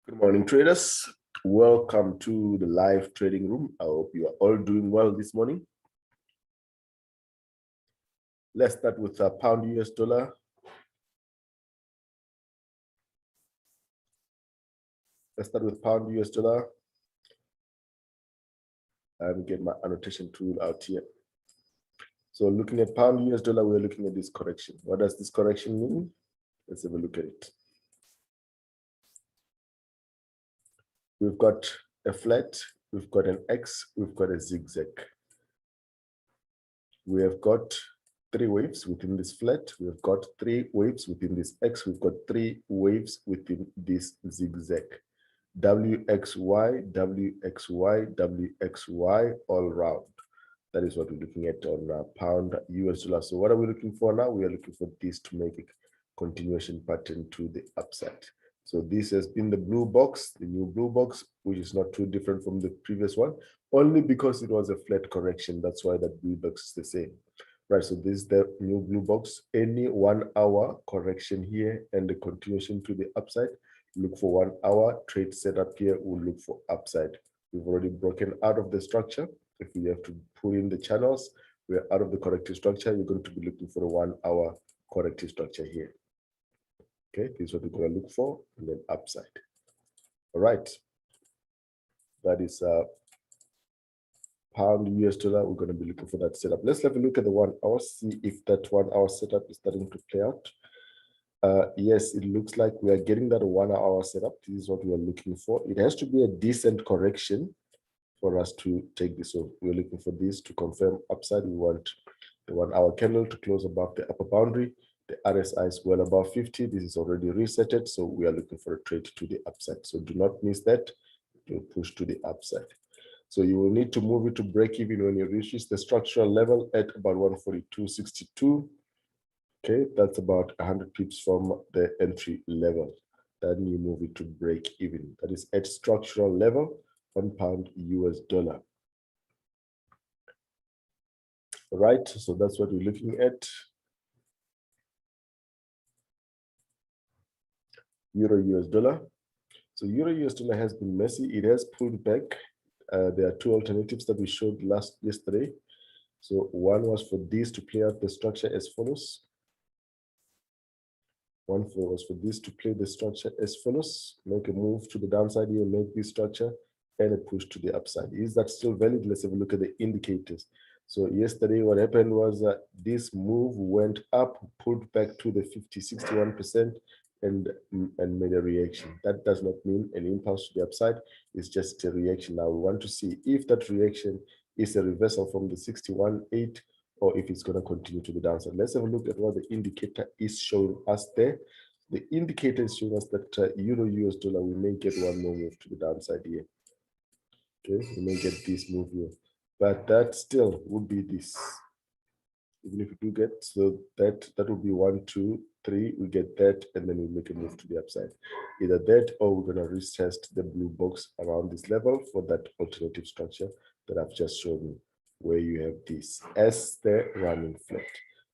Good morning, traders. Welcome to the live trading room. I hope you are all doing well this morning. Let's start with pound US dollar. Let's start with pound US dollar and get my annotation tool out here. So looking at pound US dollar, we're looking at this correction. What does this correction mean? Let's have a look at it. We've got a flat, we've got an X, we've got a zigzag. We have got 3 waves within this flat. We've got 3 waves within this X. We've got 3 waves within this zigzag. WXY, WXY, WXY all round. That is what we're looking at on pound US dollar. So what are we looking for now? We are looking for this to make a continuation pattern to the upside. So this has been the blue box, the new blue box, which is not too different from the previous one, only because it was a flat correction. That's why that blue box is the same. Right, so this is the new blue box. Any 1 hour correction here and the continuation to the upside, look for 1 hour. Trade setup here will look for upside. We've already broken out of the structure. If you have to pull in the channels, we're out of the corrective structure. You're going to be looking for a 1 hour corrective structure here. Okay, this is what we're going to look for, and then upside. All right, that is pound US dollar. We're going to be looking for that setup. Let's have a look at the 1 hour, see if that 1 hour setup is starting to play out. Yes, it looks like we are getting that 1 hour setup. This is what we are looking for. It has to be a decent correction for us to take this. So we're looking for this to confirm upside. We want the 1 hour candle to close above the upper boundary. The RSI is well above 50. This is already resetted. So we are looking for a trade to the upside. So do not miss that. To push to the upside. So you will need to move it to break even when it reaches the structural level at about 142.62. Okay, that's about 100 pips from the entry level. Then you move it to break even. That is at structural level on pound US dollar. All right, so that's what we're looking at. Euro US dollar. So Euro US dollar has been messy. It has pulled back. There are 2 alternatives that we showed yesterday. So one was for this to play out the structure as follows. One was for this to play the structure as follows. Make a move to the downside here, make this structure, and a push to the upside. Is that still valid? Let's have a look at the indicators. So yesterday, what happened was that this move went up, pulled back to the 61%, and made a reaction. That does not mean an impulse to the upside. It's just a reaction. Now we want to see if that reaction is a reversal from the 61.8 or if it's going to continue to the downside. Let's have a look at what the indicator is showing us there. The indicator is showing us that Euro US dollar, we may get one more move to the downside here. Okay, we may get this move here, but that still would be this. Even if we do get, so that would be 1, 2, 3, we get that, and then we make a move to the upside. Either that or we're going to retest the blue box around this level for that alternative structure that I've just shown you, where you have this as the running flat.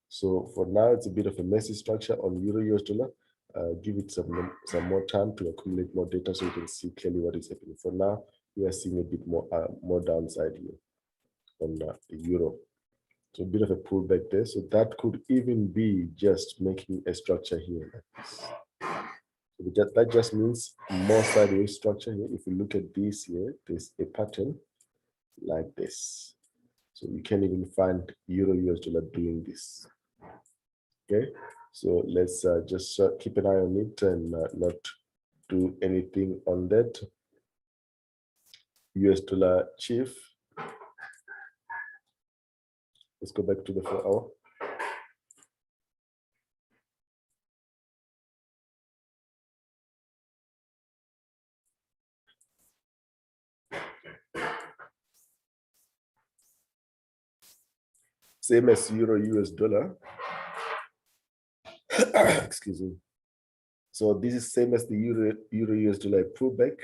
So for now, it's a bit of a messy structure on Euro US dollar. Give it some more time to accumulate more data so you can see clearly what is happening. For now, we are seeing a bit more downside here on the euro. So a bit of a pullback there. So that could even be just making a structure here like this. So that just means more sideways structure here. If you look at this here, there's a pattern like this. So you can even find Euro US dollar doing this. Okay, so let's just keep an eye on it and not do anything on that. US dollar chief. Let's go back to the 4 hour. Same as Euro US dollar. Excuse me. So this is same as the Euro US dollar pullback.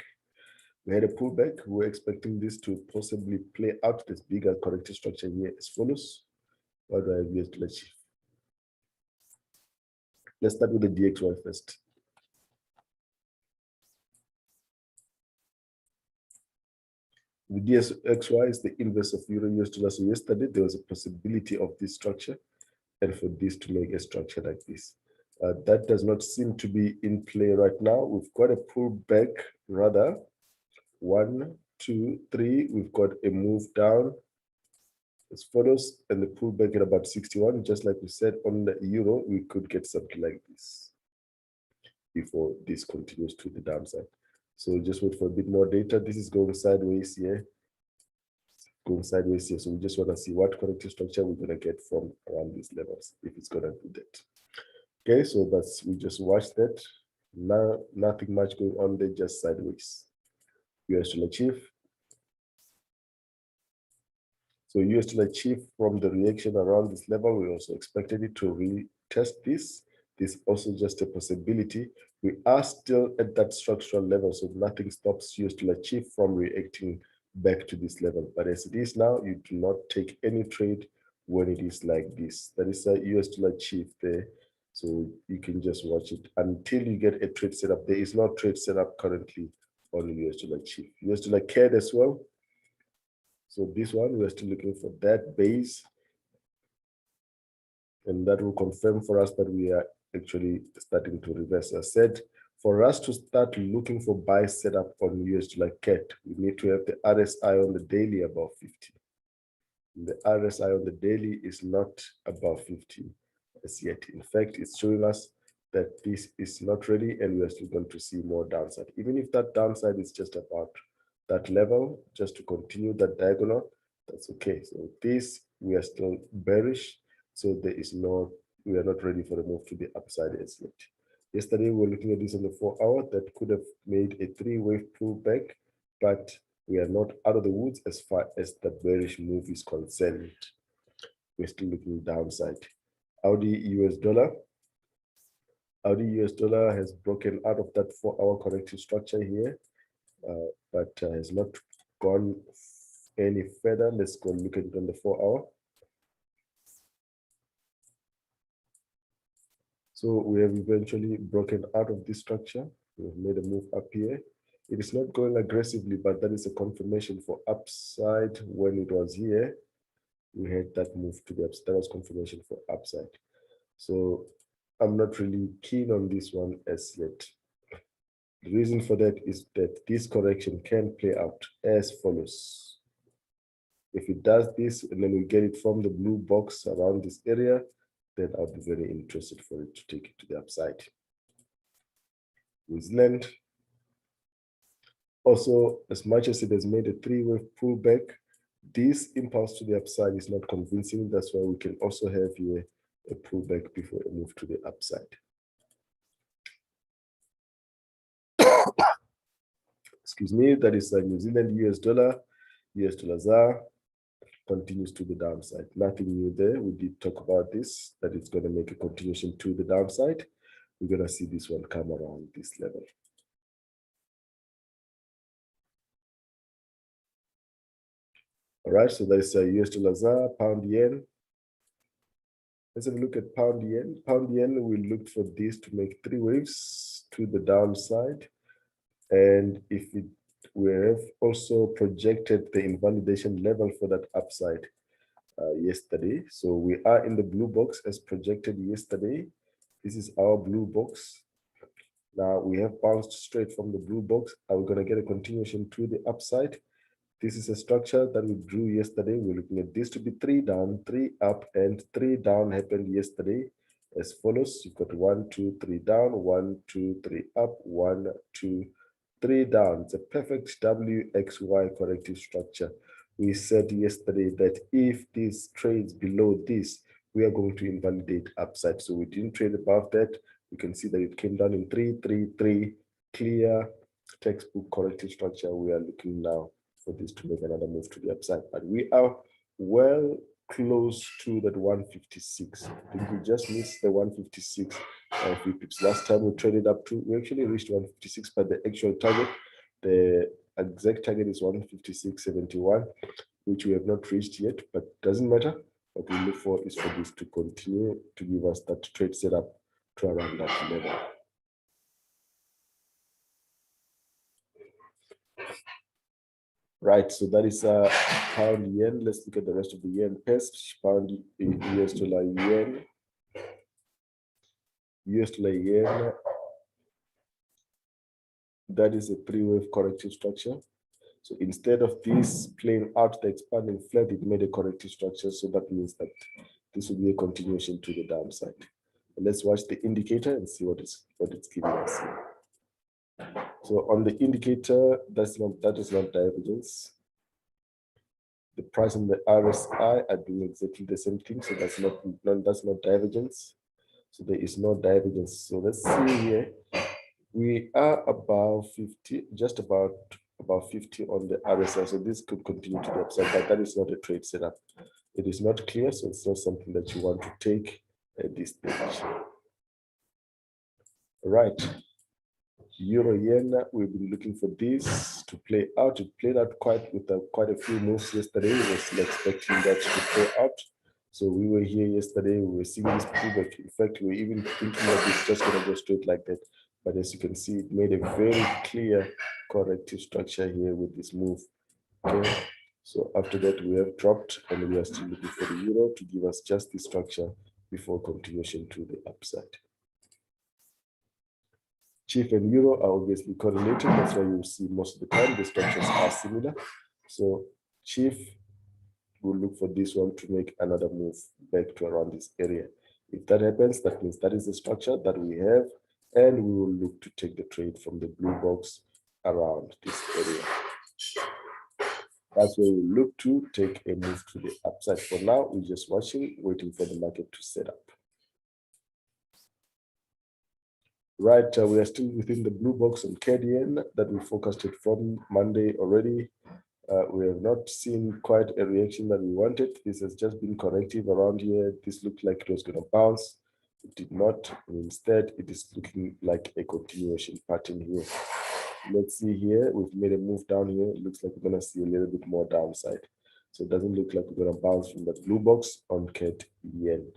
We had a pullback. We're expecting this to possibly play out this bigger corrective structure here as follows. What do I have US dollar chief? Let's start with the DXY first. The DXY is the inverse of euro US dollar. So yesterday there was a possibility of this structure and for this to make a structure like this. That does not seem to be in play right now. We've got a pullback rather. 1, 2, 3. We've got a move down as follows, and the pullback at about 61. Just like we said on the euro, we could get something like this before this continues to the downside. So just wait for a bit more data. This is going sideways here. Going sideways here. So we just want to see what corrective structure we're going to get from around these levels, if it's going to do that. Okay, so that's, we just watched that. Now, nothing much going on there, just sideways. US dollar chief. So US dollar chief, from the reaction around this level, we also expected it to retest this. This also just a possibility. We are still at that structural level, so nothing stops US dollar chief from reacting back to this level. But as it is now, you do not take any trade when it is like this. That is a US dollar chief there. So you can just watch it until you get a trade set up. There is no trade set up currently on US dollar chief. US dollar CAD as well. So this one, we're still looking for that base. And that will confirm for us that we are actually starting to reverse. As I said, for us to start looking for buy setup on US dollar CAD, we need to have the RSI on the daily above 50. The RSI on the daily is not above 50 as yet. In fact, it's showing us that this is not ready and we are still going to see more downside. Even if that downside is just about that level, just to continue that diagonal, that's okay. So this, we are still bearish. So there is no, we are not ready for the move to the upside as yet. Yesterday, we were looking at this on the 4-hour that could have made a 3-wave pullback, but we are not out of the woods as far as the bearish move is concerned. We're still looking downside. Audi US dollar. Audi US dollar has broken out of that 4-hour corrective structure here, but has not gone any further. Let's go look at it on the 4-hour. So we have eventually broken out of this structure. We've made a move up here. It is not going aggressively, but that is a confirmation for upside. When it was here, we had that move to the upside. That was confirmation for upside. So I'm not really keen on this one as yet. The reason for that is that this correction can play out as follows. If it does this and then we get it from the blue box around this area, then I'll be very interested for it to take it to the upside. New Zealand. Also, as much as it has made a 3-wave pullback, this impulse to the upside is not convincing. That's why we can also have here a pullback before a move to the upside. Excuse me, that is New Zealand US dollar. US dollar ZAR continues to the downside. Nothing new there. We did talk about this, that it's going to make a continuation to the downside. We're going to see this one come around this level. All right, so that's US dollar ZAR, pound yen. Let's have a look at pound yen. Pound yen, we looked for this to make 3 waves to the downside. And if it, we have also projected the invalidation level for that upside yesterday. So we are in the blue box as projected yesterday. This is our blue box. Now we have bounced straight from the blue box. Are we going to get a continuation to the upside? This is a structure that we drew yesterday. We're looking at this to be 3 down, 3 up, and 3 down happened yesterday as follows. You've got 1, 2, 3 down, 1, 2, 3 up, 1, 2, 3 down. It's a perfect WXY corrective structure. We said yesterday that if this trades below this, we are going to invalidate upside. So we didn't trade above that. You can see that it came down in 3, 3, 3, clear textbook corrective structure. We are looking now for this to make another move to the upside. But we are well close to that 156. I think we just missed the 156 a few pips. Last time we traded up to, we actually reached 156, but the actual target, the exact target is 156.71, which we have not reached yet, but doesn't matter. What we look for is for this to continue to give us that trade setup to around that level. Right, so that is pound yen. Let's look at the rest of the yen pairs. Pound US dollar yen. US dollar yen. That is a three-wave corrective structure. So instead of this playing out the expanding flat, it made a corrective structure. So that means that this will be a continuation to the downside. Let's watch the indicator and see what it's giving us here. So on the indicator, that is not divergence. The price and the RSI are doing exactly the same thing. So that's not divergence. So there is no divergence. So let's see here. We are about 50, just about 50 on the RSI. So this could continue to the upside, but that is not a trade setup. It is not clear, so it's not something that you want to take at this stage. All right. Euro yen, we've been looking for this to play out. It played out quite a few moves yesterday. We were still expecting that to play out. So we were here yesterday, we were seeing this pullback. In fact, we were even thinking that it's just going to go straight like that. But as you can see, it made a very clear corrective structure here with this move. Okay. So after that, we have dropped and we are still looking for the euro to give us just this structure before continuation to the upside. Chief and euro are obviously correlated. That's why you see most of the time the structures are similar. So chief will look for this one to make another move back to around this area. If that happens, that means that is the structure that we have, and we will look to take the trade from the blue box around this area. That's where we look to take a move to the upside. For now, we're just watching, waiting for the market to set up. Right, we are still within the blue box on KDN that we forecasted from Monday already. We have not seen quite a reaction that we wanted. This has just been corrective around here. This looked like it was going to bounce. It did not. Instead, it is looking like a continuation pattern here. Let's see here. We've made a move down here. It looks like we're going to see a little bit more downside. So it doesn't look like we're going to bounce from that blue box on CAD yen.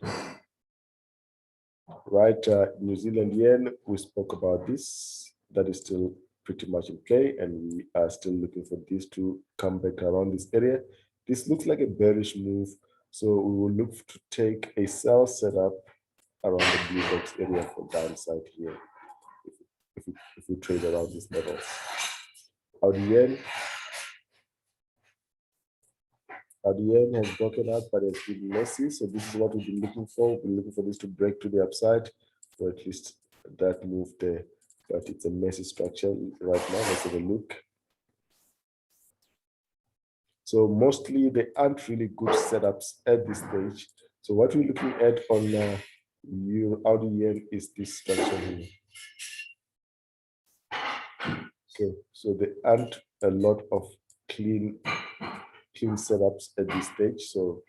Right, New Zealand yen, we spoke about this. That is still pretty much in play, and we are still looking for this to come back around this area. This looks like a bearish move, so we will look to take a sell setup around the blue box area for downside here if we trade around these levels. Our yen has broken out, but it's been messy. So this is what we've been looking for. We're looking for this to break to the upside, or at least that move there. But it's a messy structure right now. Let's have a look. So mostly they aren't really good setups at this stage. So what we're looking at on Audi yen is this structure here. Okay, so there aren't a lot of clean setups at this stage. So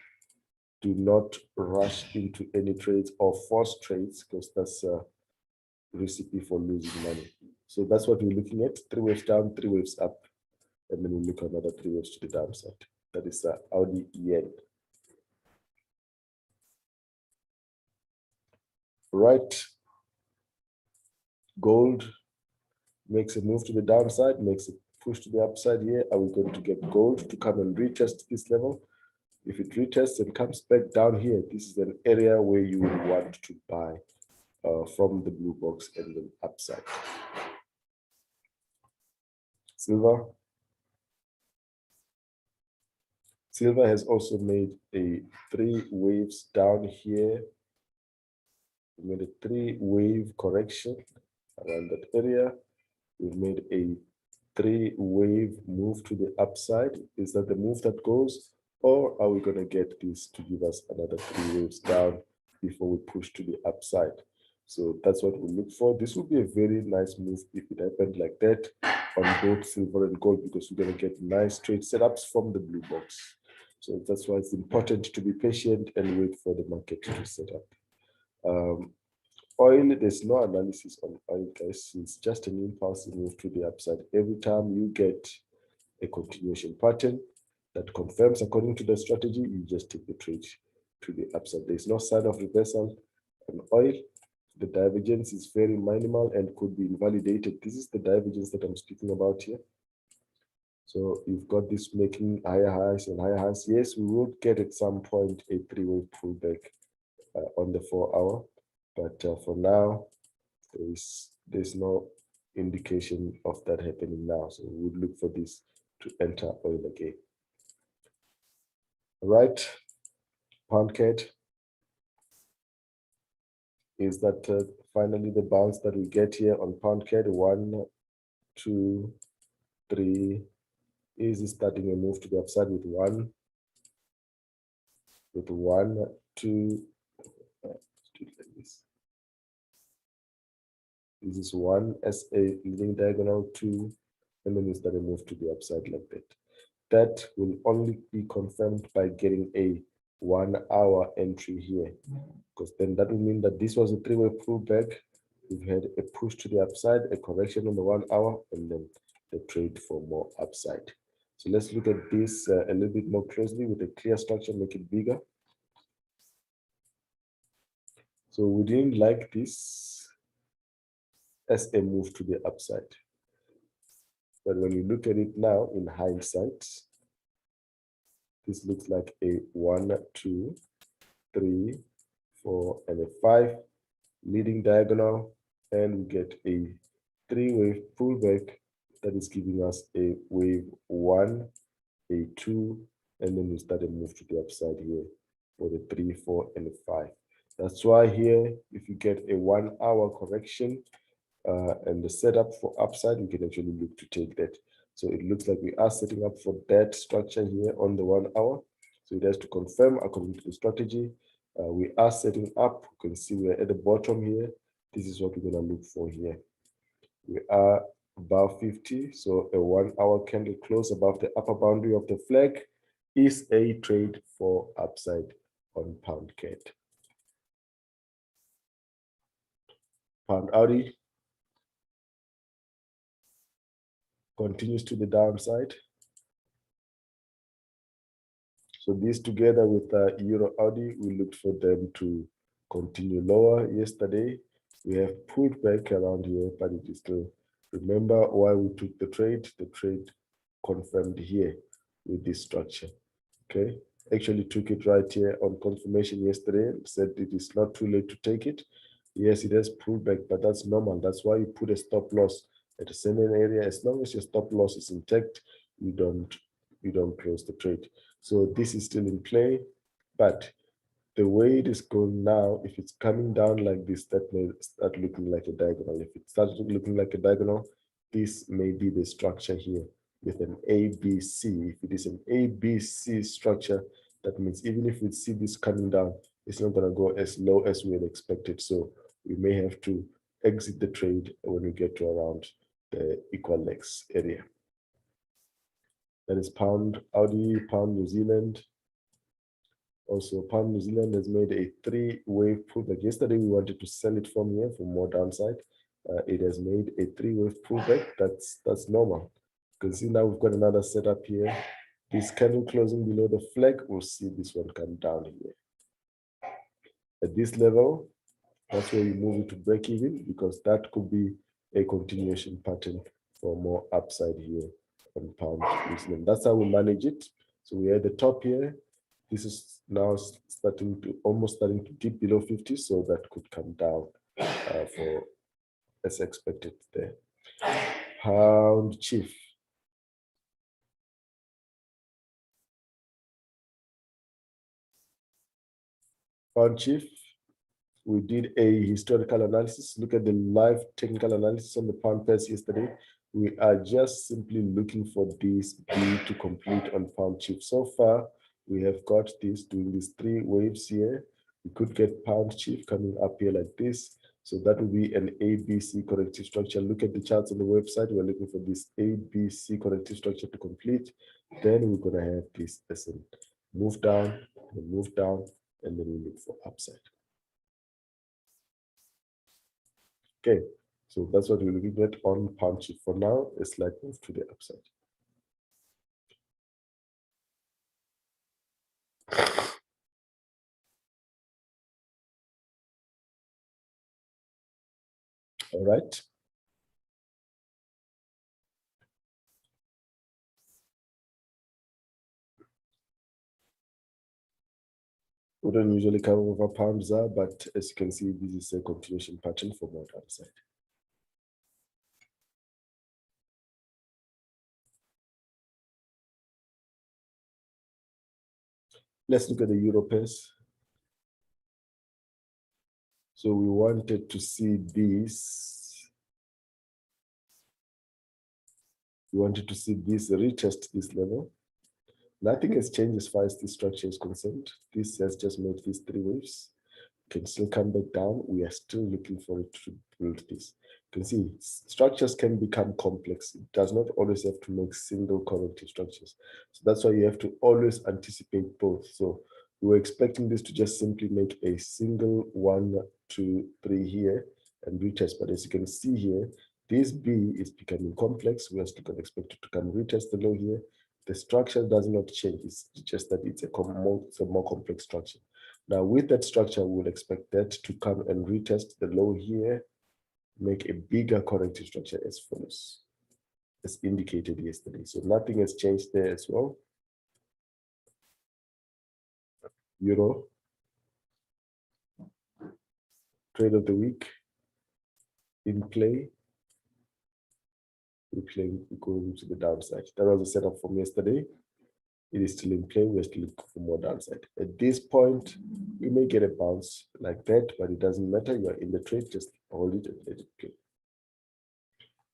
do not rush into any trades or force trades, because that's a recipe for losing money. So that's what we're looking at: 3 waves down, 3 waves up, and then we look at another 3 waves to the downside. That is Audi yen. Right. Gold makes a move to the downside, makes a push to the upside here. Are we going to get gold to come and retest this level? If it retests and comes back down here, this is an area where you would want to buy from the blue box and then upside. Silver. Silver has also made a 3 waves down here. We made a 3 wave correction around that area. We've made a 3 wave move to the upside. Is that the move that goes? Or are we going to get this to give us another 3 waves down before we push to the upside? So that's what we look for. This would be a very nice move if it happened like that on both silver and gold, because we're going to get nice trade setups from the blue box. So that's why it's important to be patient and wait for the market to set up. Oil, there's no analysis on oil, guys. It's just an impulsive move to the upside. Every time you get a continuation pattern that confirms according to the strategy, you just take the trade to the upside. There's no sign of reversal on oil. The divergence is very minimal and could be invalidated. This is the divergence that I'm speaking about here. So you've got this making higher highs and higher highs. Yes, we will get at some point a three-way pullback on the 4-hour, but for now, there's no indication of that happening now. So we would look for this to enter oil again. All right, pound CAD is that finally the bounce that we get here on pound CAD. 1, 2, 3 is starting a move to the upside with 1, 2. Let's do it like this. This is 1 as a leading diagonal, 2, and then we start a move to the upside like that. That will only be confirmed by getting a 1-hour entry here, because then that will mean that this was a three-way pullback. We've had a push to the upside, a correction on the 1 hour, and then the trade for more upside. So let's look at this a little bit more closely with a clear structure, make it bigger. So we didn't like this as a move to the upside. But when you look at it now in hindsight, this looks like a 1, 2, 3, 4, and a 5 leading diagonal, and we get a three-wave pullback that is giving us a wave 1, a 2, and then we start a move to the upside here for the 3, 4, and the 5. That's why here, if you get a 1-hour correction and the setup for upside, you can actually look to take that. So it looks like we are setting up for that structure here on the 1 hour. So it has to confirm according to the strategy. We are setting up. You can see we're at the bottom here. This is what we're going to look for here. We are above 50. So a 1 hour candle close above the upper boundary of the flag is a trade for upside on pound CAD. Pound Audi continues to the downside. So these together with Euro Audi, we looked for them to continue lower yesterday. We have pulled back around here, but it is still, remember why we took the trade. The trade confirmed here with this structure, okay? Actually took it right here on confirmation yesterday, said it is not too late to take it. Yes, it has pulled back, but that's normal. That's why you put a stop loss at a certain area. As long as your stop loss is intact, you don't close the trade. So this is still in play, but the way it is going now, if it's coming down like this, that may start looking like a diagonal. If it starts looking like a diagonal, this may be the structure here with an ABC. If it is an ABC structure, that means even if we see this coming down, it's not going to go as low as we had expected. So we may have to exit the trade when we get to around the equal legs area. That is pound Audi, pound New Zealand. Also, pound New Zealand has made a three-wave pullback. Yesterday, we wanted to sell it from here for more downside. It has made a three-wave pullback. That's normal. You can see now we've got another setup here. This candle closing below the flag, we'll see this one come down here. At this level, that's where you move it to break even, because that could be a continuation pattern for more upside here on pound New Zealand. That's how we manage it. So we're at the top here. This is now almost starting to dip below 50, so that could come down for as expected there. Pound Chief. Pound Chief, we did a historical analysis. Look at the live technical analysis on the pound pairs yesterday. We are just simply looking for this B to complete on pound Chief. So far, we have got this doing these three waves here. We could get pound Chief coming up here like this. So that will be an ABC corrective structure. Look at the charts on the website. We're looking for this ABC corrective structure to complete. Then we're going to have this as a move down, and then we look for upside. Okay, so that's what we're looking at on pound Chief for now. A slight move to the upside. All right. We don't usually come over palms are, but as you can see, this is a continuation pattern for more downside. Let's look at the euro pairs. So we wanted to see this. We wanted to see this retest this level. Nothing has changed as far as this structure is concerned. This has just made these three waves. Can still come back down. We are still looking for it to build this. You can see structures can become complex. It does not always have to make single corrective structures. So that's why you have to always anticipate both. So we were expecting this to just simply make a single 1, 2, 3 here and retest. But as you can see here, this B is becoming complex. We are still going to expect it to come retest the low here. The structure does not change. It's just that it's a more complex structure. Now, with that structure, we'll expect that to come and retest the low here, make a bigger corrective structure as follows, as indicated yesterday. So nothing has changed there as well. Euro, trade of the week, in play. We're going to the downside. That was a setup from yesterday. It is still in play. We're still looking for more downside. At this point, we may get a bounce like that, but it doesn't matter. You are in the trade, just hold it and let it play.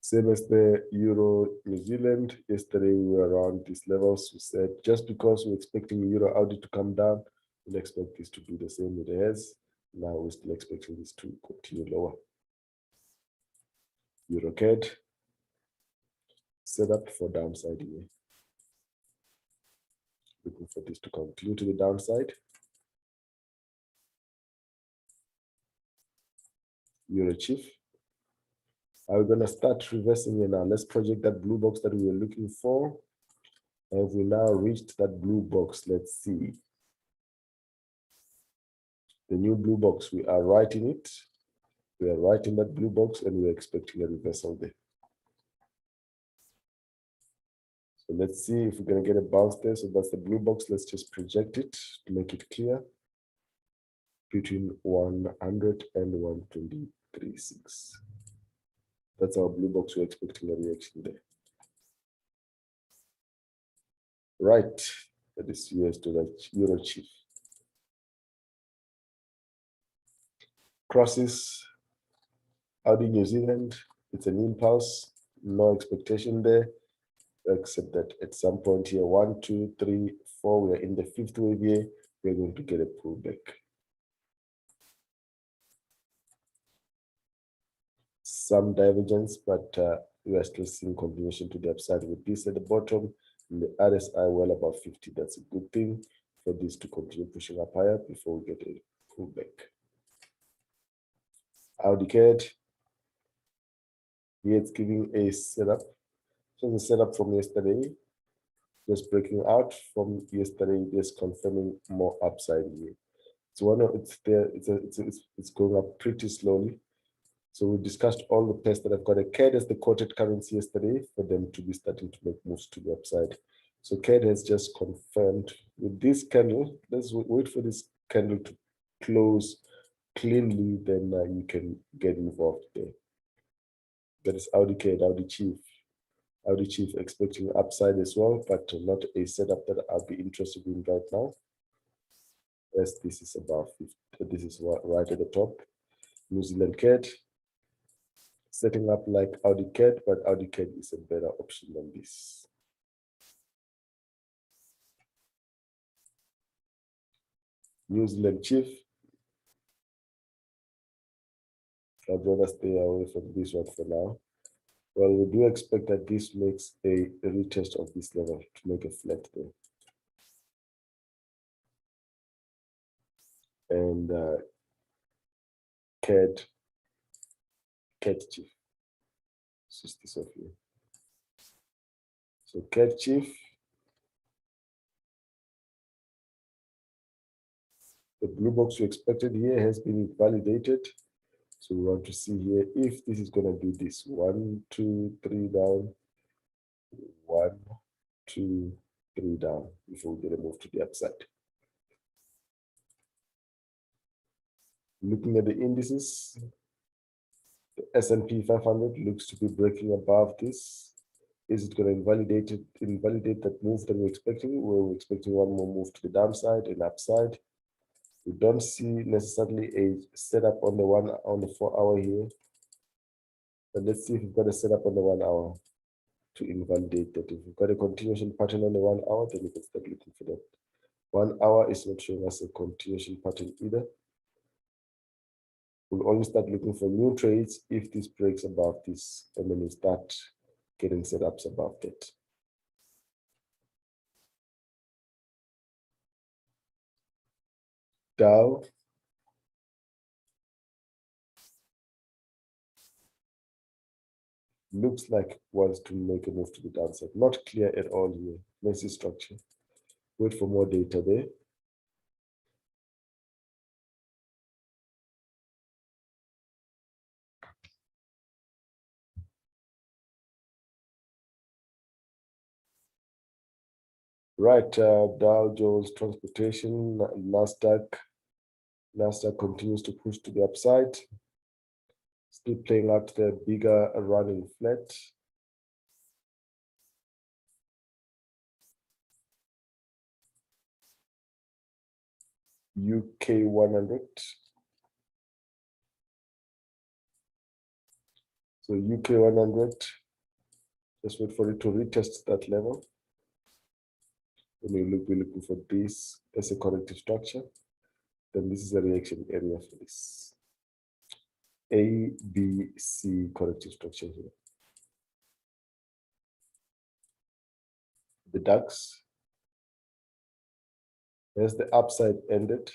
Same as the Euro New Zealand. Yesterday, we were around these levels. We said just because we're expecting Euro Audi to come down, we'll expect this to do the same with the S. Now we're still expecting this to continue lower. Euro CAD, set up for downside here. Looking for this to continue to the downside. Euro Chief. Are we going to start reversing here now? Let's project that blue box that we were looking for. Have we now reached that blue box? Let's see. The new blue box, we are right in it. We are right in that blue box and we're expecting a reversal there. So let's see if we're going to get a bounce there. So that's the blue box. Let's just project it to make it clear. Between 100 and 123.6. That's our blue box. We're expecting a reaction there. Right. That is US dollar Euro Chief. Crosses. Audi New Zealand. It's an impulse. No expectation there. Except that at some point here, 1, 2, 3, 4, we are in the fifth wave here. We're going to get a pullback. Some divergence, but we are still seeing continuation to the upside with this at the bottom and the RSI well above 50. That's a good thing for this to continue pushing up higher before we get a pullback. Audi CAD. Here it's giving a setup. So the setup from yesterday, just breaking out from yesterday, just confirming more upside here. It's there. It's going up pretty slowly. So we discussed all the pairs that I've got. A CAD as the quoted currency yesterday for them to be starting to make moves to the upside. So CAD has just confirmed with this candle. Let's wait for this candle to close cleanly, then you can get involved there. That is Audi CAD, Audi Chief. Audi Chief expecting upside as well, but not a setup that I'll be interested in right now. Yes, this is above 50. This is right at the top. New Zealand CAD. Setting up like Audi CAD, but Audi CAD is a better option than this. New Zealand Chief. I'd rather stay away from this one for now. Well, we do expect that this makes a retest of this level to make a flat there. And CAD Chief. This is this of here. So CAD Chief. The blue box we expected here has been validated. So we want to see here if this is going to do this. 1, 2, 3 down. 1, 2, 3 down before we get a move to the upside. Looking at the indices, the S&P 500 looks to be breaking above this. Is it going to invalidate that move that we're expecting? We're expecting one more move to the downside and upside. We don't see necessarily a setup on the 4 hour here. But let's see if we've got a setup on the 1 hour to invalidate that. If we've got a continuation pattern on the 1 hour, then we can start looking for that. 1 hour is not showing us a continuation pattern either. We'll only start looking for new trades if this breaks above this, and then we start getting setups above that. Dow. Looks like wants to make a move to the downside. Not clear at all here. Messy structure. Wait for more data there. Right, Dow Jones Transportation, Nasdaq continues to push to the upside. Still playing out the bigger running flat. UK 100. So UK 100, just wait for it to retest that level. When we're looking for this as a corrective structure, then this is a reaction area for this. A, B, C corrective structure here. The DAX, as the upside ended,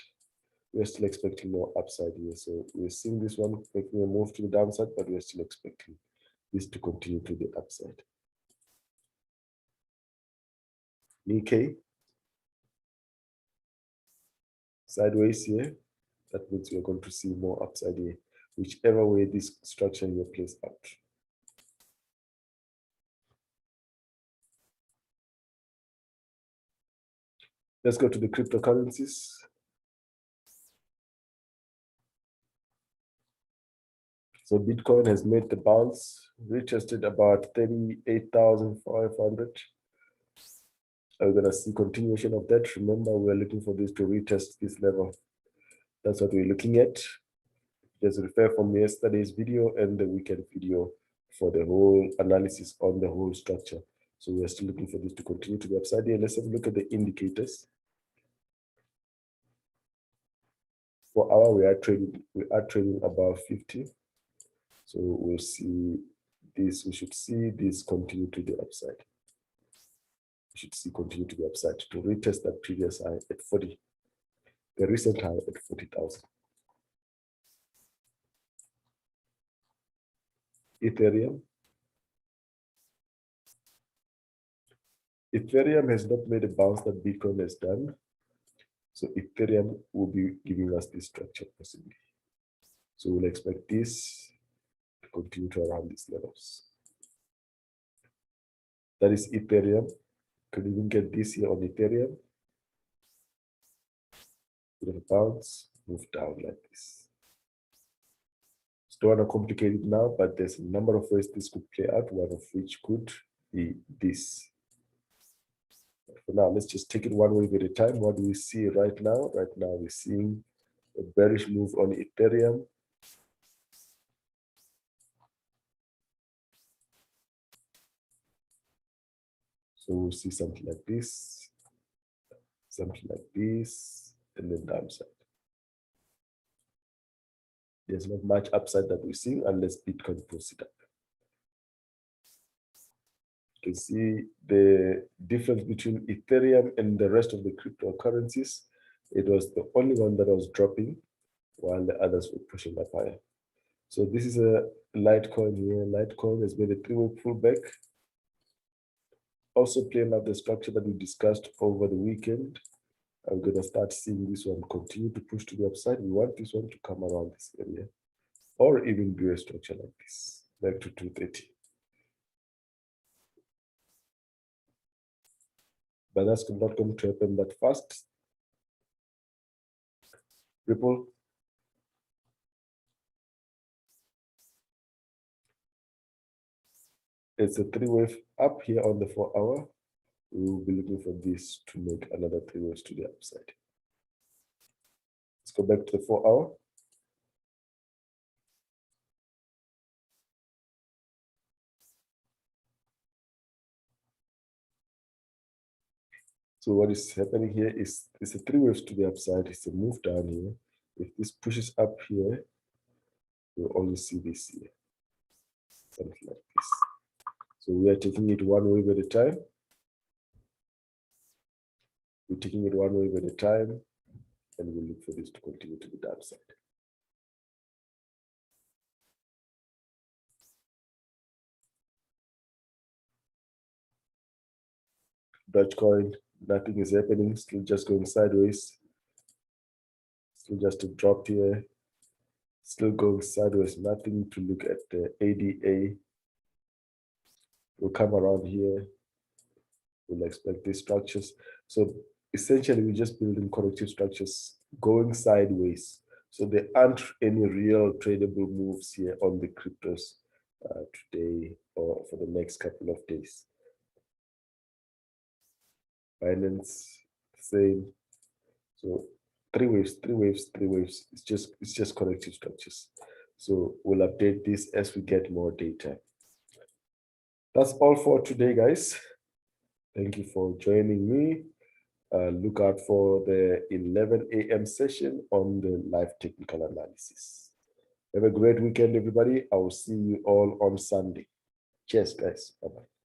we're still expecting more upside here. So we're seeing this one making a move to the downside, but we're still expecting this to continue to the upside. Nikkei, sideways here. That means we're going to see more upside here, whichever way this structure here plays out. Let's go to the cryptocurrencies. So Bitcoin has made the bounce, retested about 38,500. We're going to see continuation of that. Remember, we're looking for this to retest this level. That's what we're looking at. Just refer from yesterday's video and the weekend video for the whole analysis on the whole structure. So we're still looking for this to continue to the upside here. Let's have a look at the indicators. For hour, we are trading above 50. So we'll see this, we should see this continue to the upside. We should see continue to the upside to retest that previous high at 40, the recent high at 40,000. Ethereum. Ethereum has not made a bounce that Bitcoin has done. So Ethereum will be giving us this structure possibly. So we'll expect this to continue to around these levels. That is Ethereum. Could even get this here on Ethereum. Bit of a bounce, move down like this. Don't want to complicate it now, but there's a number of ways this could play out, one of which could be this. But for now, let's just take it one wave at a time. What do we see right now? Right now, we're seeing a bearish move on Ethereum. So we'll see something like this, and then downside. There's not much upside that we're seeing unless Bitcoin pulls it up. You can see the difference between Ethereum and the rest of the cryptocurrencies. It was the only one that was dropping while the others were pushing up higher. So this is a Litecoin here. Litecoin has made a three-way pullback. Also playing out the structure that we discussed over the weekend. I'm going to start seeing this one continue to push to the upside. We want this one to come around this area or even do a structure like this, back to 230. But that's not going to happen that fast. Ripple, it's a 3-wave up here on the 4-hour. We will be looking for this to make another 3 waves to the upside. Let's go back to the 4-hour. So what is happening here is it's a 3 waves to the upside. It's a move down here. If this pushes up here, you'll only see this here, something like this. So we are taking it one wave at a time. We're taking it one wave at a time, and we look for this to continue to the downside. Dogecoin, nothing is happening, still just going sideways. Still just a drop here. Still going sideways, nothing to look at the ADA. We'll come around here. We'll expect these structures. So essentially, we're just building corrective structures going sideways. So there aren't any real tradable moves here on the cryptos today or for the next couple of days. Binance, same. So 3 waves, 3 waves, 3 waves. It's just corrective structures. So we'll update this as we get more data. That's all for today, guys. Thank you for joining me. Look out for the 11 a.m. session on the live technical analysis. Have a great weekend, everybody. I will see you all on Sunday. Cheers, guys. Bye-bye.